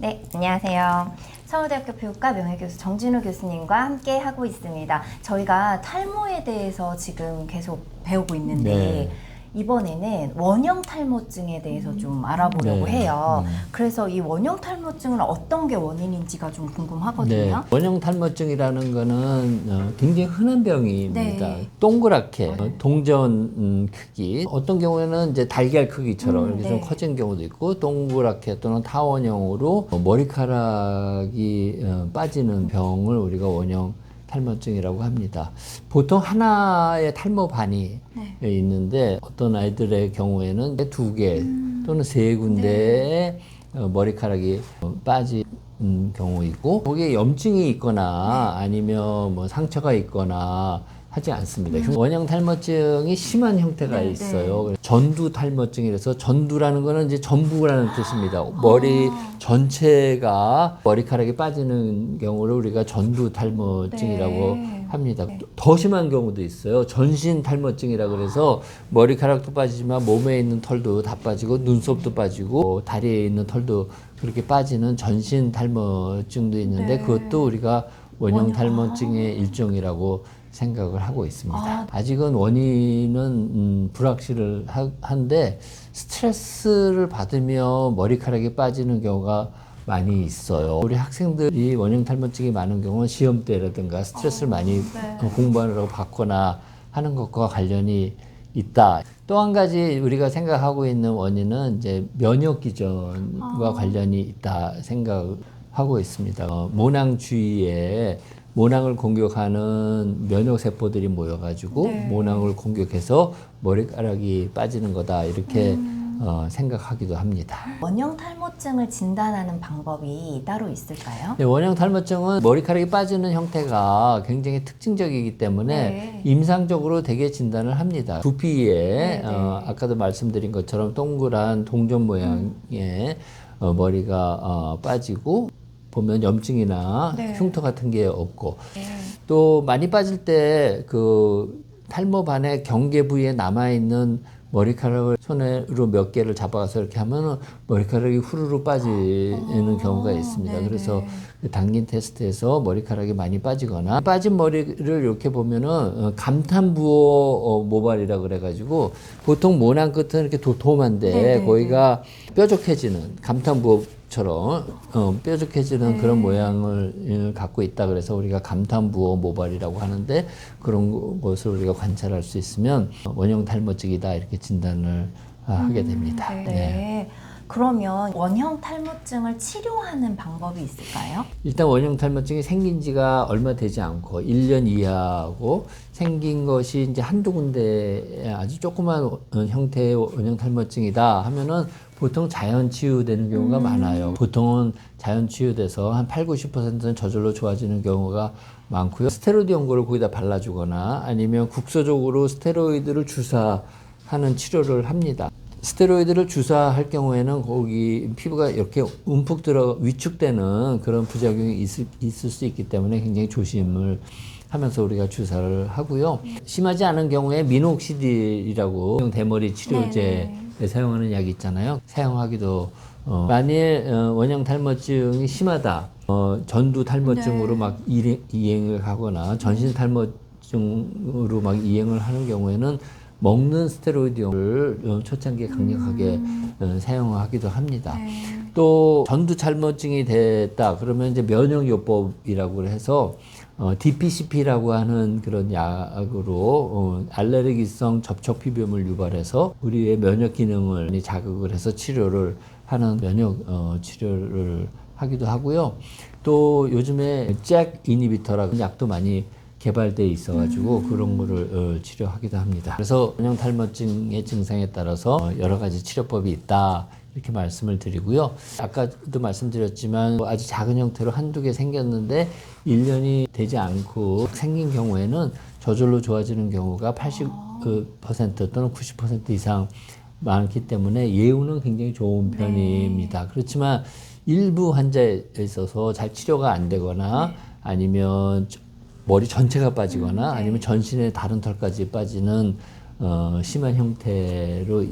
네, 안녕하세요. 서울대학교 피부과 명예교수 정진우 교수님과 함께 하고 있습니다. 저희가 탈모에 대해서 지금 계속 배우고 있는데 네. 이번에는 원형 탈모증에 대해서 좀 알아보려고 네. 해요. 그래서 이 원형 탈모증은 어떤 게 원인인지가 좀 네. 궁금하거든요. 원형 탈모증이라는 거는 굉장히 흔한 병입니다. 네. 동그랗게 동전 크기, 어떤 경우에는 이제 달걀 크기처럼 이렇게 좀 네. 커진 경우도 있고, 동그랗게 또는 타원형으로 머리카락이 빠지는 병을 우리가 원형 탈모증이라고 합니다. 보통 하나의 탈모반이 있는데, 어떤 아이들의 경우에는 두 개 또는 세 군데의 머리카락이 빠진 경우이고, 거기에 염증이 있거나 아니면 뭐 상처가 있거나 하지 않습니다. 원형 탈모증이 심한 형태가 있어요. 전두 탈모증이라서, 전두라는 거는 이제 전부라는 뜻입니다. 머리 전체가 머리카락이 빠지는 경우를 우리가 전두 탈모증이라고 합니다. 더 심한 경우도 있어요. 전신 탈모증이라 그래서 머리카락도 빠지지만 몸에 있는 털도 다 빠지고 눈썹도 빠지고 다리에 있는 털도 그렇게 빠지는 전신 탈모증도 있는데, 그것도 우리가 원형 탈모증의 일종이라고 생각을 하고 있습니다. 아직은 원인은 불확실한데, 스트레스를 받으며 머리카락이 빠지는 경우가 많이 있어요. 우리 학생들이 원형 탈모증이 많은 경우는 시험 때라든가 스트레스를 많이 공부하느라고 받거나 하는 것과 관련이 있다. 또 한 가지 우리가 생각하고 있는 원인은 이제 면역 기전과 관련이 있다 생각하고 있습니다. 모낭 주위에 모낭을 공격하는 면역 세포들이 모여가지고 모낭을 공격해서 머리카락이 빠지는 거다, 이렇게 생각하기도 합니다. 원형 탈모증을 진단하는 방법이 따로 있을까요? 네, 원형 탈모증은 머리카락이 빠지는 형태가 굉장히 특징적이기 때문에 임상적으로 대개 진단을 합니다. 두피에 아까도 말씀드린 것처럼 동그란 동전 모양의 머리가 빠지고, 보면 염증이나 흉터 같은 게 없고, 또 많이 빠질 때 그 탈모반의 경계 부위에 남아있는 머리카락을 손으로 몇 개를 잡아서 이렇게 하면 머리카락이 후루룩 빠지는 경우가 있습니다. 그래서 당긴 테스트에서 머리카락이 많이 빠지거나, 빠진 머리를 이렇게 보면은 감탄부호 모발이라 그래가지고, 보통 모낭 끝은 이렇게 도톰한데 거기가 뾰족해지는, 감탄부호처럼 뾰족해지는 그런 모양을 갖고 있다 그래서 우리가 감탄부호 모발이라고 하는데, 그런 것을 우리가 관찰할 수 있으면 원형 탈모증이다, 이렇게 진단을 하게 됩니다. 그러면 원형 탈모증을 치료하는 방법이 있을까요? 일단 원형 탈모증이 생긴 지가 얼마 되지 않고 1년 이하고, 생긴 것이 이제 한두 군데 아주 조그만 형태의 원형 탈모증이다 하면은 보통 자연 치유되는 경우가 많아요. 보통은 자연 치유돼서 한 8, 90%는 저절로 좋아지는 경우가 많고요. 스테로이드 연고를 거기다 발라주거나 아니면 국소적으로 스테로이드를 주사하는 치료를 합니다. 스테로이드를 주사할 경우에는 거기 피부가 이렇게 움푹 위축되는 그런 부작용이 있을 수 있기 때문에 굉장히 조심을 하면서 우리가 주사를 하고요. 심하지 않은 경우에 미녹시딜이라고 대머리 치료제에 사용하는 약이 있잖아요. 사용하기도 만일 원형 탈모증이 심하다, 전두 탈모증으로 막 이행을 하거나 전신 탈모증으로 막 이행을 하는 경우에는 먹는 스테로이드를 초창기에 강력하게 사용하기도 합니다. 또 전두 탈모증이 됐다 그러면 이제 면역요법이라고 해서 DPCP라고 하는 그런 약으로 알레르기성 접촉 피부염을 유발해서 우리의 면역 기능을 자극을 해서 치료를 하는 면역 치료를 하기도 하고요. 또 요즘에 잭 이니비터라는 약도 많이 개발돼 있어가지고 그런 거를 치료하기도 합니다. 그래서 원형 탈모증의 증상에 따라서 여러 가지 치료법이 있다, 이렇게 말씀을 드리고요. 아까도 말씀드렸지만 아주 작은 형태로 한두 개 생겼는데 1년이 되지 않고 생긴 경우에는 저절로 좋아지는 경우가 80% 또는 90% 이상 많기 때문에 예후는 굉장히 좋은 편입니다. 그렇지만 일부 환자에 있어서 잘 치료가 안 되거나 아니면 머리 전체가 빠지거나 아니면 전신의 다른 털까지 빠지는 심한 형태로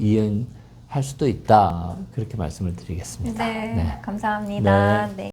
할 수도 있다. 그렇게 말씀을 드리겠습니다. 네, 네. 감사합니다. 네.